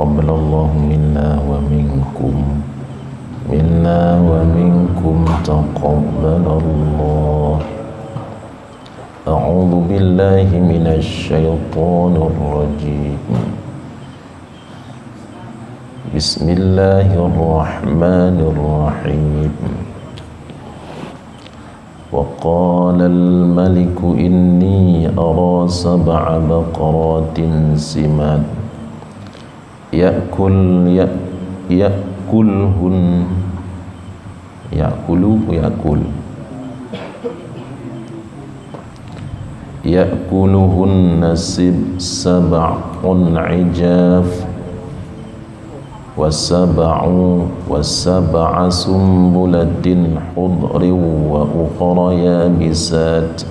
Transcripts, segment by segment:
taqabbalallahu minna wa minkum taqabbalallah. A'udzu billahi minasy syaithanir rajim. Bismillahirrahmanirrahim. Wa qala al-maliku inni ara sab'a baqaratin siman ya'kuluhunna sab'un 'ijaf wa sab'a sumbulatin khudrin wa ukhra yabisat.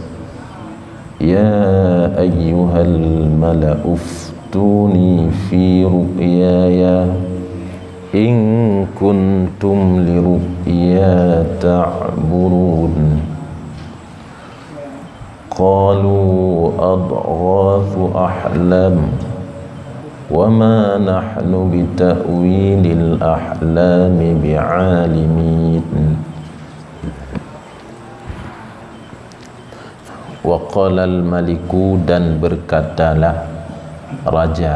Ya ayyuhal mala'u aftuni fi ru'yaya in kuntum liru'ya ta'burun. Qalu adghathu ahlam wa ma nahnu bita'wilil ahlami bi'alimin. Wa qala al-maliku, dan berkatalah raja,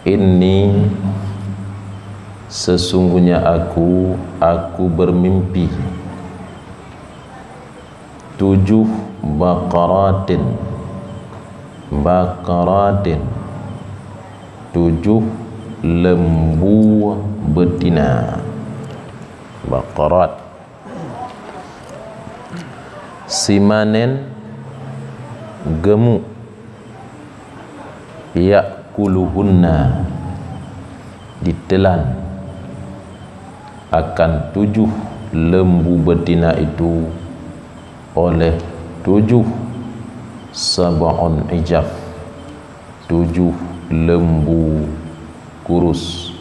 inni, sesungguhnya aku bermimpi 7 baqaratin 7 lembu betina. Baqarat simanen gemuk, ya'kuluhunna ditelan akan 7 lembu betina itu oleh 7 sab'un ijaf, 7 lembu kurus,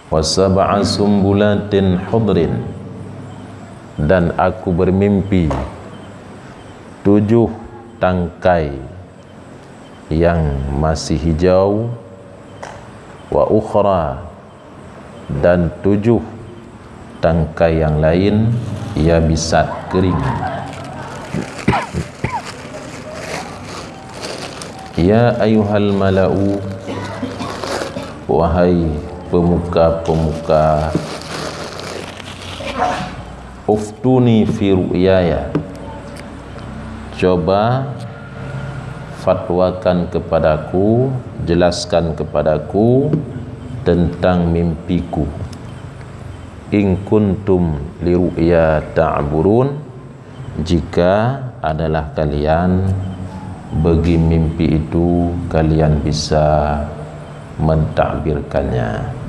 wa sab'a sumbulatin khudrin, dan aku bermimpi 7 tangkai yang masih hijau, wa ukhra, dan 7 tangkai yang lain yabisat, kering. Ya ayyuhal mala'u, wahai pemuka-pemuka, uftuni fi ru'yaya, coba fatwakan kepadaku, jelaskan kepadaku tentang mimpiku. In kuntum liru'ya ta'burun, jika adalah kalian bagi mimpi itu kalian bisa mentakbirkannya.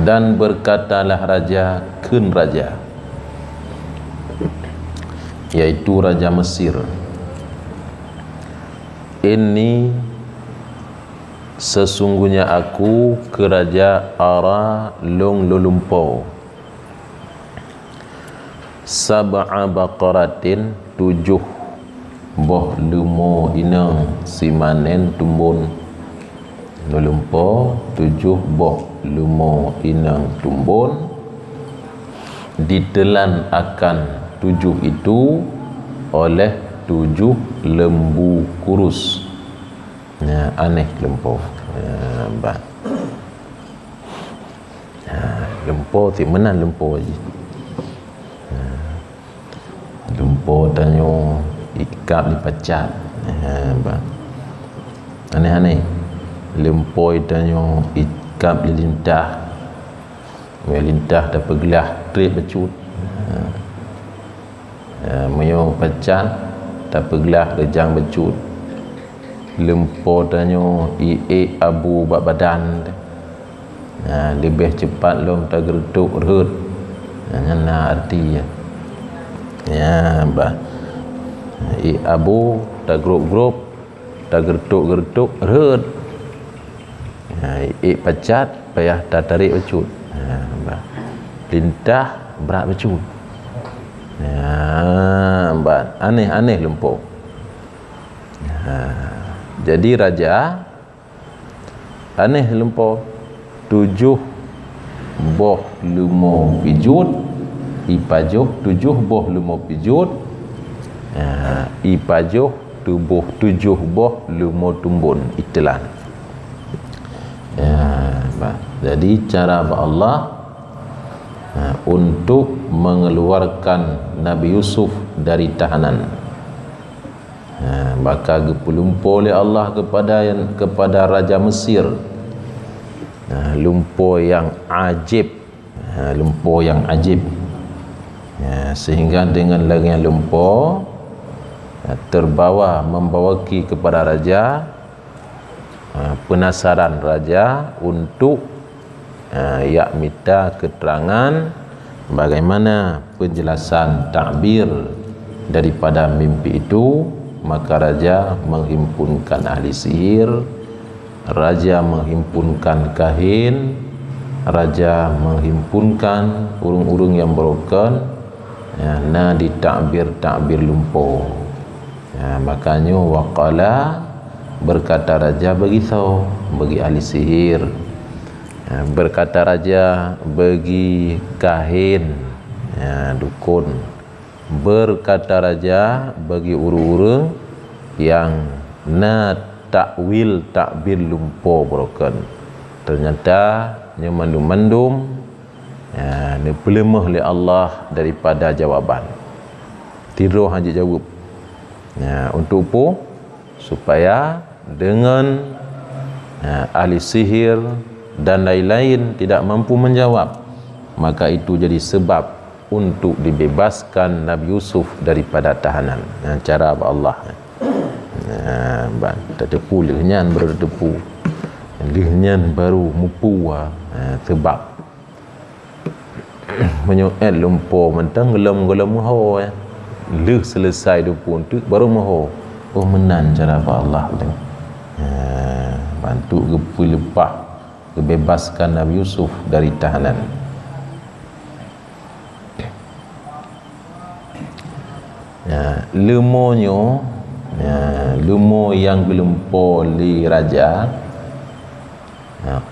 Dan berkatalah raja, kun raja, yaitu Raja Mesir, ini sesungguhnya aku keraja ara long lulumpo sab'a baqaratin 7 boh lumo inang simanen tumbun lulumpo, 7 boh lumo inang tumbun, ditelan akan 7 itu oleh 7 lembu kurus. Ya, aneh lempo. Lempo ti menan lempo je. Lempo tanyo ikap dipacat. Aneh-aneh. Lempo tanyo ikap dilintah. Melintah dapat gelah trip becut. Meyo pacat dapat gelah rejang becut. Lempo tanyo abu bak badan. Lebih cepat lom tak gertuk rut. Ngana arti ya. Ya bah. Abu tak grup-grup, tak gertuk-gertuk rut. Pacat payah tak tarik becut. Bah. lintah berat becut. Aneh-aneh lumpur. Jadi raja aneh lumpur 7 boh lumo pijut ipajuh 7 boh lumo pijut ipajuh 7 boh lumo tumbun itelan. Jadi cara Allah untuk mengeluarkan Nabi Yusuf dari tahanan, maka gepulumpur oleh Allah kepada Raja Mesir, lumpur yang ajib, sehingga dengan lengan lumpur membawaki kepada raja, penasaran raja untuk minta keterangan bagaimana penjelasan takbir daripada mimpi itu. Maka raja menghimpunkan ahli sihir, raja menghimpunkan kahin, raja menghimpunkan urung-urung yang broken, ditakbir lumpur. Makanya waqala, berkata raja begitu bagi ahli sihir, berkata raja bagi kahin, dukun, berkata raja bagi urung-urung yang takwil takbir lumpur broken. Ternyata nya mandum-mandum ni pelemah oleh Allah daripada jawapan. Tiru haji jawab. Untuk apa? Supaya dengan ahli sihir dan lain-lain tidak mampu menjawab, maka itu jadi sebab untuk dibebaskan Nabi Yusuf daripada tahanan. Cara Allah. Terdepu lehnyan baru terdepu, lehnyan baru mupu. Sebab menyoet lumpur mentang gelam-gelam moho. Leh selesai depu tu baru moho. Oh menan cara Allah. Bantu gepelepah, kebebaskan Nabi Yusuf dari tahanan. Lumonyo, lumo yang gelumpur li raja,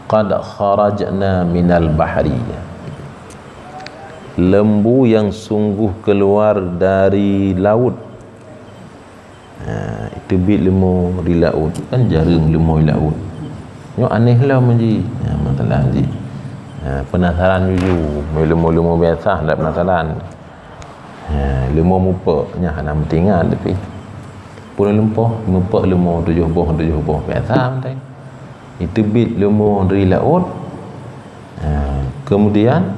qad kharajna minal bahri, lembu yang sungguh keluar dari laut. Itu bit lembu di laut kan jarang lembu di laut. Nyo aneh lah menji. Masalah ji. Penasaran dulu, lembu-lembu biasa tak penasaran. Lembu mupa nya nak tinggal tapi pun lempoh mupa lembu 7 boh biasa penting. Itu bit lembu dari laut. Kemudian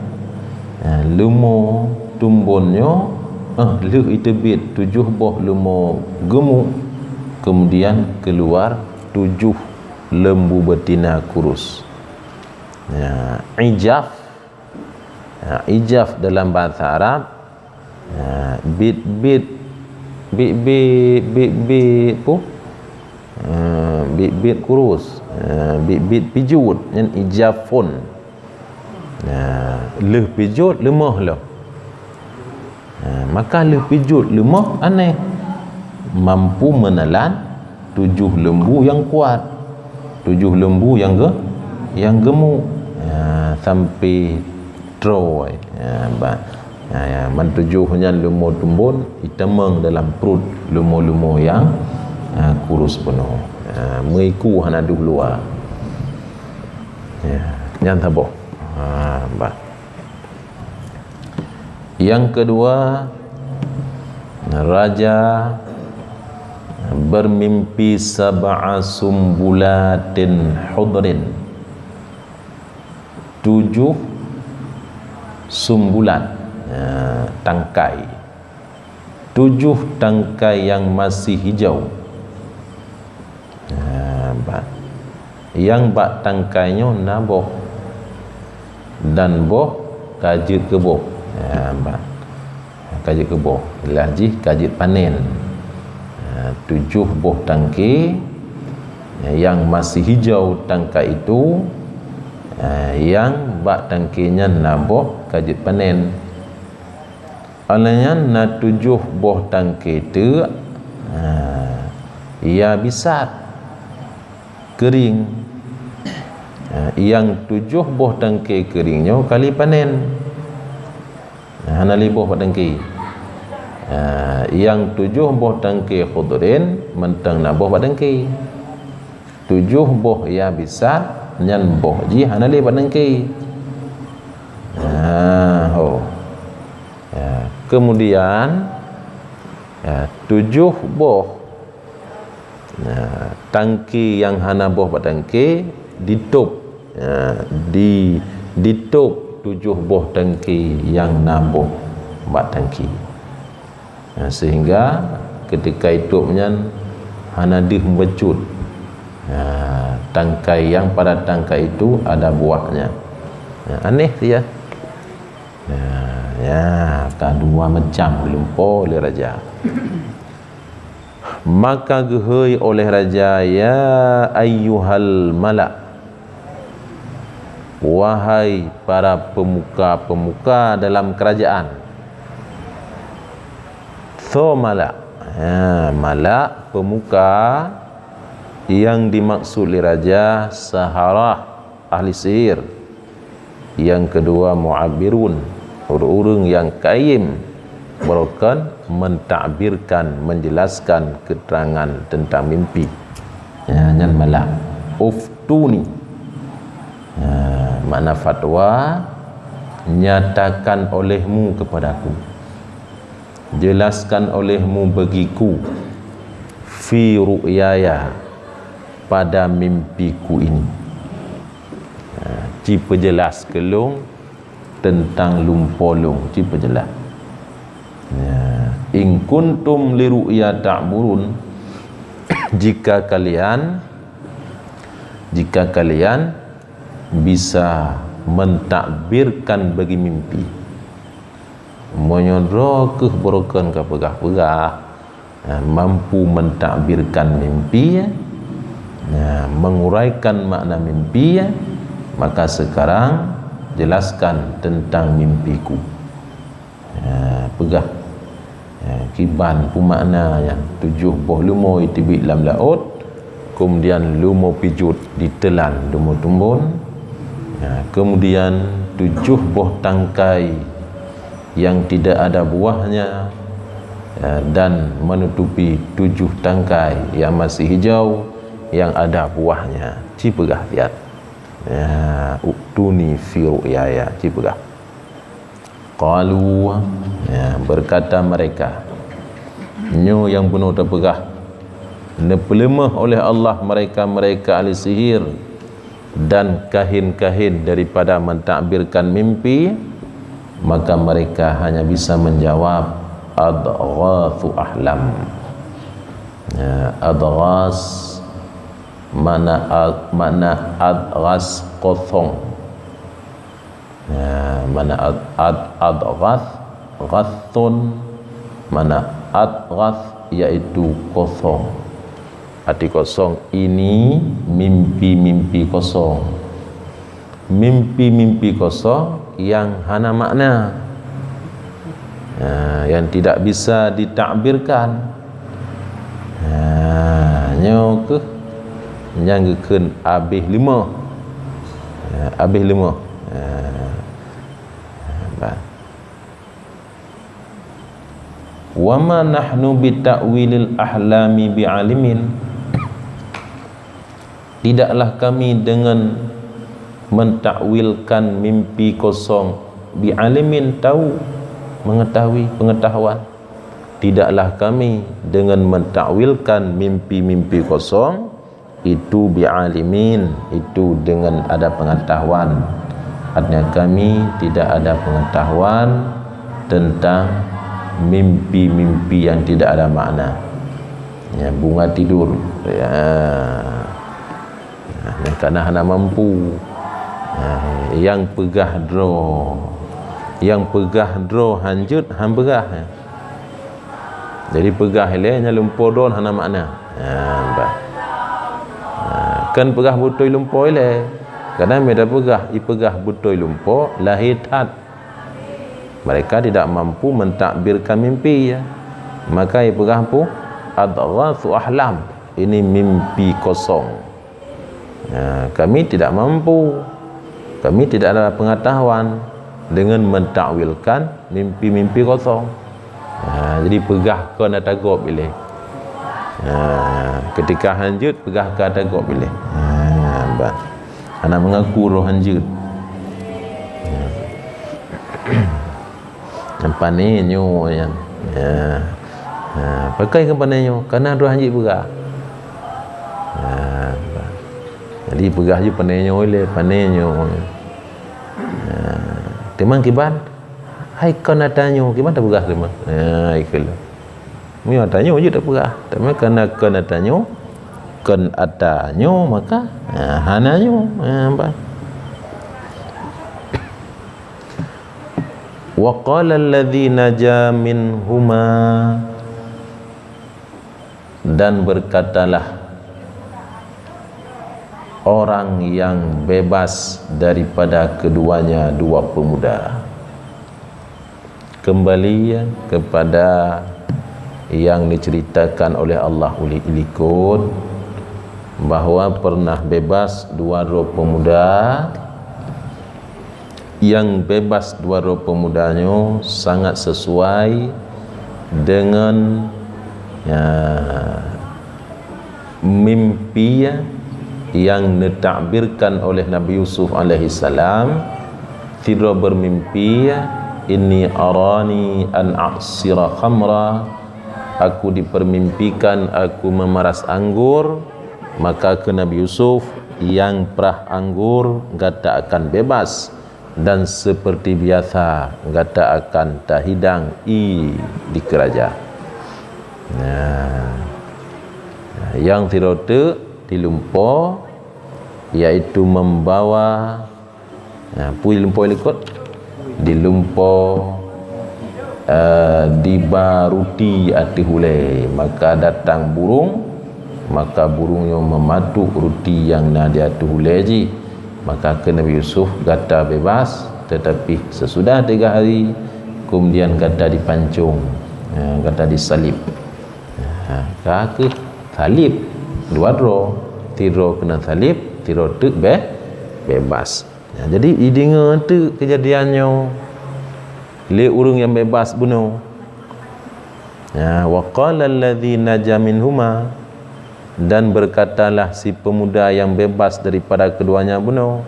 lembu tumbunnya itu bit 7 boh lembu gemuk. Kemudian keluar 7 lembu betina kurus. Ijaf dalam bahasa Arab, bit kurus, bit pijut yang ijafun. Leh pijut lemah lah. Maka leh pijut lemah aneh, mampu menelan 7 lembu yang kuat, 7 lembu yang gemuk, sampai troy. Mantujuhnya lembu tumbun itemeng dalam perut lembu-lembu yang kurus penuh. Mengiku hanaduh luar. Yang taboh. Yang kedua, raja bermimpi sab'a sumbulatin hudrin, 7 sumbulan, tangkai, 7 tangkai yang masih hijau. Yang bak tangkainya naboh dan boh kajit keboh. Kajit keboh lagi kajit panen. 7 boh tangkai yang masih hijau tangkai itu yang bak tangkinya naboh kajit panen. Alanya na 7 boh tangki tu ia bisa kering. Yang 7 boh tangki keringnya kali panen. Hana 5 boh tangki. Yang 7 boh tangki khudrin mentang na boh tangki. 7 boh ia bisa nyan boh ji hana 5 tangki. Kemudian 7 boh tangki yang hana boh tangki ditup, ditup 7 boh tangki yang naboh bak tangki, sehingga ketika itupnya hana dih becut tangkai yang pada tangkai itu ada buahnya. Aneh dia. Kedua macam lumpo oleh raja. Maka gehoi oleh raja, ya ayyuhal malak, wahai para pemuka-pemuka dalam kerajaan. So malak, malak pemuka yang dimaksud oleh raja saharah, ahli sihir. Yang kedua mu'abirun, orang-orang yang kaim merupakan mentakbirkan, menjelaskan keterangan tentang mimpi. Yang malak uftuni, makna fatwa, nyatakan olehmu kepadaku, jelaskan olehmu bagiku, fi ru'yaya, pada mimpiku ini. Cipa jelas kelung tentang lumpolung, cipa jelas. In kuntum li ru'ya ta'burun, jika kalian bisa mentakbirkan bagi mimpi, menyodro keborokan ke pegah-pegah, mampu mentakbirkan mimpi, menguraikan makna mimpi, maka sekarang jelaskan tentang mimpiku. Pegah kiban pu makna yang 7 boh lumo itibik dalam laut, kemudian lumo pijut ditelan lumo tumbun, kemudian 7 boh tangkai yang tidak ada buahnya, dan menutupi 7 tangkai yang masih hijau yang ada buahnya. Cipegah lihat. Uktuni fi ru'yaya, cipegah. Qalu, berkata mereka, nyo yang penuh terpegah, nepelemah oleh Allah mereka ahli sihir dan kahin-kahin daripada mentakbirkan mimpi, maka mereka hanya bisa menjawab adghathu ahlam. Adghas mana adghas kosong, mana adghas ghathun, mana adghas yaitu kosong, arti kosong. Ini mimpi-mimpi kosong, mimpi-mimpi kosong yang hana makna, yang tidak bisa ditakbirkan. Nyok nyanggekeun abih 5, abih 5. Wa ma nahnu bi ta'wilil ahlami bi alimin, tidaklah kami dengan mentakwilkan mimpi kosong, bi alimin, tahu, mengetahui, pengetahuan. Tidaklah kami dengan mentakwilkan mimpi-mimpi kosong itu bi alimin, itu dengan ada pengetahuan. Artinya kami tidak ada pengetahuan tentang mimpi-mimpi yang tidak ada makna. Bunga tidur, kerana hana mampu, yang pegah draw, yang pegah draw hanjut han pegah. Jadi pegah ile nya lumpur don hana makna. Kan pegah butoi lumpur ile, Kadang mereka pegah betul lumpur lahir tat. Mereka tidak mampu mentakbirkan mimpi ya. Maka ia pegah apa? Adghathu ahlam. Ini mimpi kosong. Kami tidak mampu. Kami tidak ada pengetahuan dengan mentakwilkan mimpi-mimpi kosong. Jadi pegah ke nak tagop pilih. Ketika hanjut pegah ke tagop pilih. Anak mengaku roh hanjut. Nampak ni nyo yang pakai ke pandai nyo kerana roh hanjut pegah. Jadi pegah je pandai nyo le, pandai nyo. Teman kiban hai kau nak tanya kiban tak pegah teman. Ikut. Mi tanya je tak pegah. Tapi kerana kau nak tanya kan adanya maka hananyo apa. Wa qala alladhi naja minhuma, dan berkatalah orang yang bebas daripada keduanya dua pemuda. Kembali kepada yang diceritakan oleh Allah ulikut bahawa pernah bebas dua roh pemuda. Yang bebas dua roh pemudanya sangat sesuai dengan mimpi yang ditakbirkan oleh Nabi Yusuf alaihi salam. Tidak bermimpi, inni arani an a'sira khamra, aku dipermimpikan aku memeras anggur. Maka ke Nabi Yusuf, yang perah anggur gata akan bebas, dan seperti biasa gata akan tahidang di kerajaan. Yang tidak dilumpur iaitu membawa pui lumpur ikut dilumpur dibaruti ati hulai, maka datang burung, maka burungnya mematuk ruti yang nak dia ati hulai ji. Maka ke Nabi Yusuf gata bebas, tetapi sesudah 3 hari kemudian gata dipancung, gata disalib. Ke salib dua roh, tiro kena salib, tiro tu bebas. Jadi idinga tu kejadiannya le urang yang bebas bunuh. Wa qala alladhi naja minhuma, dan berkatalah si pemuda yang bebas daripada keduanya bunuh,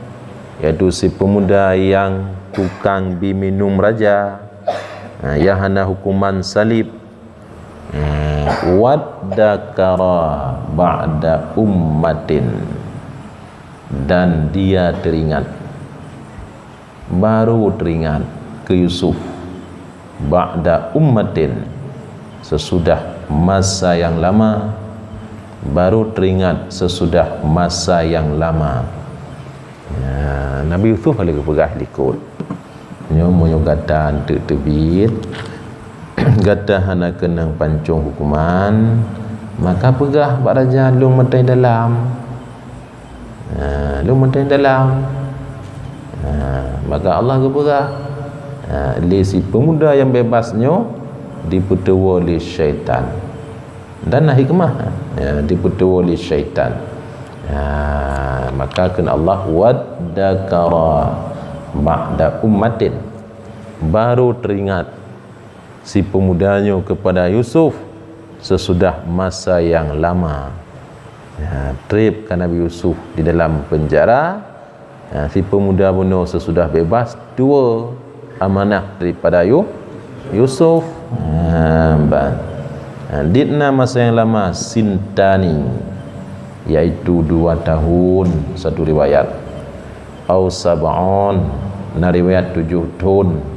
iaitu si pemuda yang tukang biminum raja, yang hana hukuman salib. Waddakara ba'da ummatin, dan dia teringat, baru teringat ke Yusuf, ba'da ummatin, sesudah masa yang lama, baru teringat sesudah masa yang lama. Nabi Yusuf boleh pegah likut nyomo gata antuk tebit gata hana kenang pancung hukuman, maka pegah pak raja lung mentai dalam, lung mentai dalam. Maka Allah ke pegah si pemuda yang bebasnya diputewa oleh syaitan, dan hikmah diputewa oleh syaitan. Maka kena Allah waddakara ba'da ummatin, baru teringat si pemudanya kepada Yusuf sesudah masa yang lama. Trip kan Nabi Yusuf di dalam penjara, si pemuda bunuh sesudah bebas, 2 amanah daripada Yusuf. Ditna masa yang lama sintani, iaitu 2 tahun satu riwayat, au sab'on na riwayat 7 tahun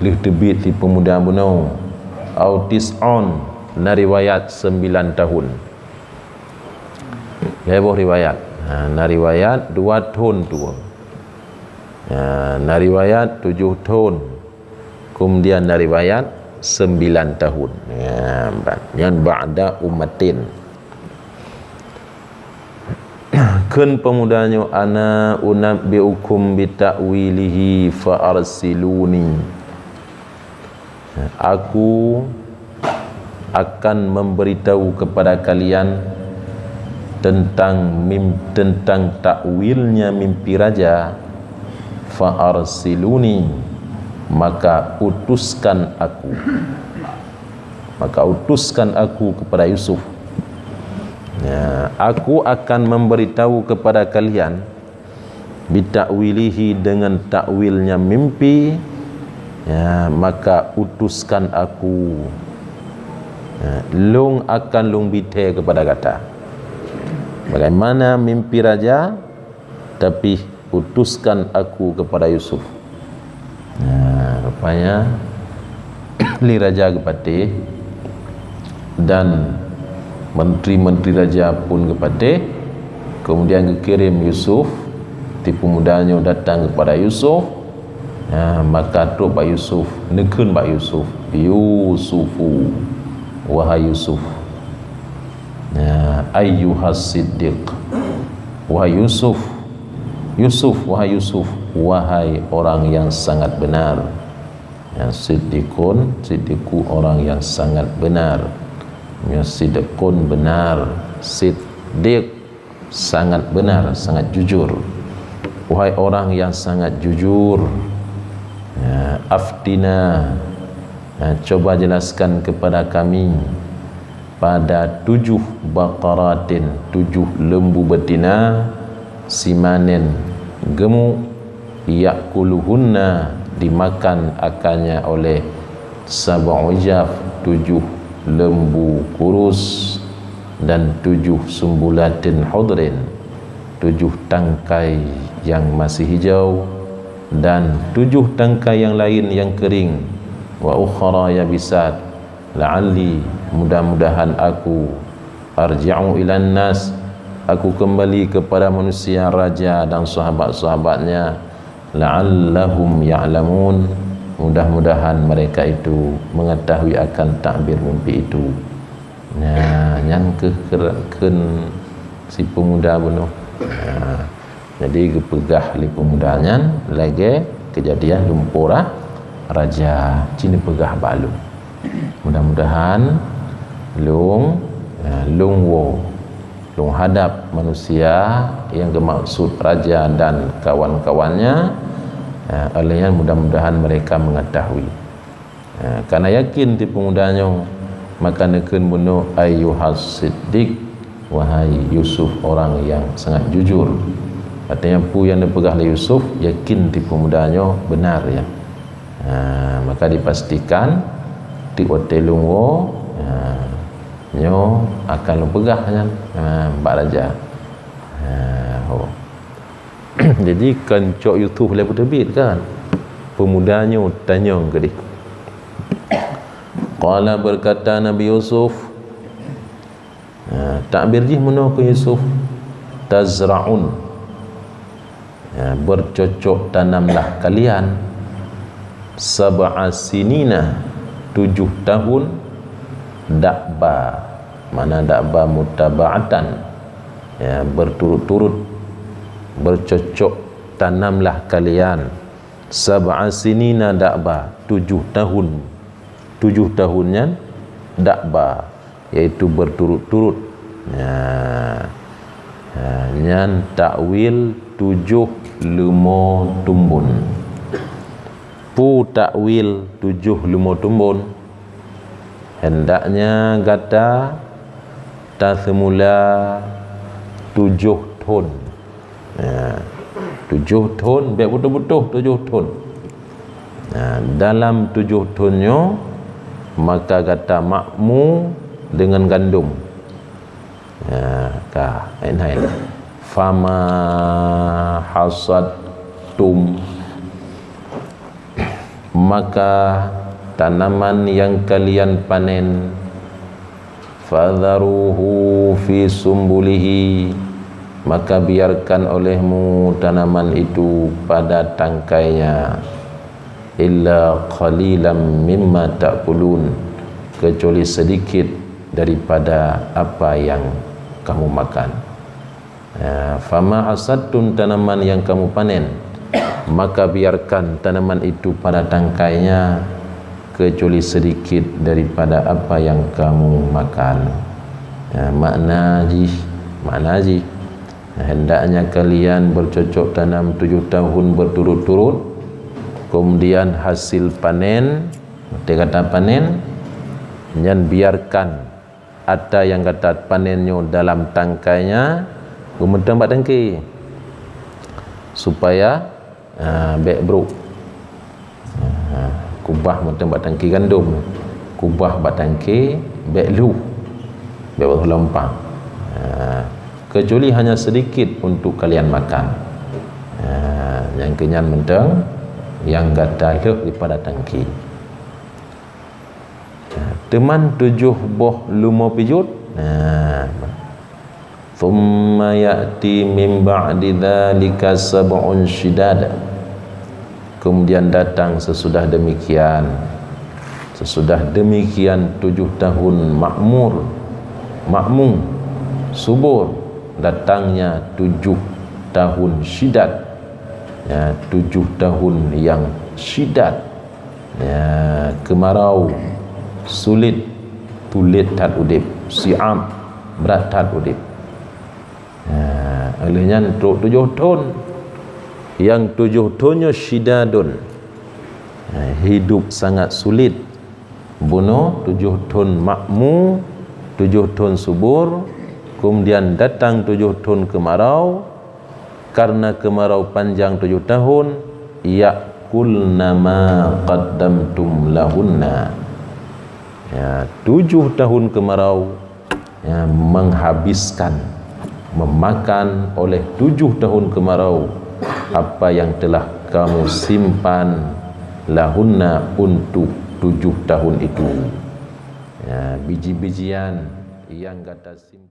lih tebit si pemuda bunuh, au tis'on na riwayat 9 tahun. Ya boh riwayat. Na riwayat 2 tahun tua. Na riwayat 7 tahun. Kemudian na riwayat 9 tahun. Yang ba'da ummatin. Kun pemudanya ana unabbiukum bita'wilihi fa arsiluni. Aku akan memberitahu kepada kalian tentang takwilnya mimpi raja. Fa arsiluni, maka utuskan aku kepada Yusuf. Aku akan memberitahu kepada kalian bitakwilihi, dengan takwilnya mimpi, maka utuskan aku. Lung akan lung bite kepada kata bagaimana mimpi raja, tapi utuskan aku kepada Yusuf. Rupanya li raja kepatih dan menteri-menteri raja pun kepatih, kemudian kirim Yusuf, tipu mudanya datang kepada Yusuf. Maka terus Pak Yusuf nekun Pak Yusuf, Yusufu, wahai Yusuf, ayyuhas siddiq, wahai Yusuf, wahai Yusuf, wahai orang yang sangat benar. Siddiqun, siddiqu orang yang sangat benar. Siddiqun benar, siddiq sangat benar, sangat jujur. Wahai orang yang sangat jujur, aftina, coba jelaskan kepada kami pada 7 baqaratin, 7 lembu betina, simanen gemuk, yakuluhunna, dimakan akannya oleh sab'u ijaf, 7 lembu kurus, dan 7 sumbulatin hudrin, 7 tangkai yang masih hijau, dan 7 tangkai yang lain yang kering. Wa ukhra yabisat, la'alli, mudah-mudahan aku, arji'u ilan nas, aku kembali kepada manusia, raja dan sahabat-sahabatnya, la'allahum ya'lamun, mudah-mudahan mereka itu mengetahui akan takbir mimpi itu. Nyan keken si pemuda bunuh. Jadi kepegah li pemudanya lagi kejadian lumpurah raja cini pegah balu. Mudah-mudahan lung hadap manusia yang bermaksud raja dan kawan-kawannya, olehnya mudah-mudahan mereka mengetahui. Karena yakin di pemudanya, maka nekun bunuh ayyuhas siddiq, wahai Yusuf orang yang sangat jujur. Artinya pu yang dipegah oleh Yusuf yakin di pemudanya benar ya. Maka dipastikan di hotelungwo nyo akan pegahnya Mbak Raja. Jadi kencok Yusuf lepas terbit kan, pemudanya tanya ke dia. Qala, berkata Nabi Yusuf, takbir jih mana ke Yusuf, tazra'un, bercocok tanamlah kalian, sab'a sinina, 7 tahun, dakba, mana dakba mutaba'atan, berturut-turut, bercocok tanamlah kalian, sab'a sinina dakba, 7 tahun, 7 tahunnya dakba, yaitu berturut-turut. Nyan takwil 7 lumo tumbun. Pu takwil 7 lumo tumbun, hendaknya kata ta semula 7 ton. 7 ton, biar betul-betul 7 ton. Dalam 7 tonnya, maka kata makmu dengan gandum. Fama hasadtum, maka tanaman yang kalian panen, fadharuhu fi sumbulihi, maka biarkan olehmu tanaman itu pada tangkainya, illa qalilan mimma ta'kulun, kecuali sedikit daripada apa yang kamu makan. Fama hasadtum, tanaman yang kamu panen, maka biarkan tanaman itu pada tangkainya, kecuali sedikit daripada apa yang kamu makan. Makna haji, hendaknya kalian bercocok tanam 7 tahun berturut-turut, kemudian hasil panen, dia kata panen, dan biarkan ada yang kata panennya dalam tangkainya, kemudian buat tangki supaya baik bro, kubah macam buat tangki gandum, kubah buat tangki baik lu, baik buat lompang, kecuali hanya sedikit untuk kalian makan. Yang kenyan menteng, yang kata leh daripada tangki. Teman 7 boh lumo pijut. Thumma ya'ti min ba'di dzalika sab'un syidad. Kemudian datang sesudah demikian 7 tahun makmum, subur, datangnya 7 tahun syidat, 7 tahun yang syidat, kemarau, sulit, tulit tat udip, siam, berat tat udip. Olehnya untuk 7 tahun, yang 7 tahunnya syidadun, hidup sangat sulit, bunuh 7 tahun makmu, 7 tahun subur, kemudian datang 7 tahun kemarau. Karena kemarau panjang 7 tahun, ya'kulna ma qaddamtum lahunna, 7 tahun kemarau, menghabiskan, memakan oleh 7 tahun kemarau apa yang telah kamu simpan lahunna untuk 7 tahun itu. Biji-bijian yang kata simpan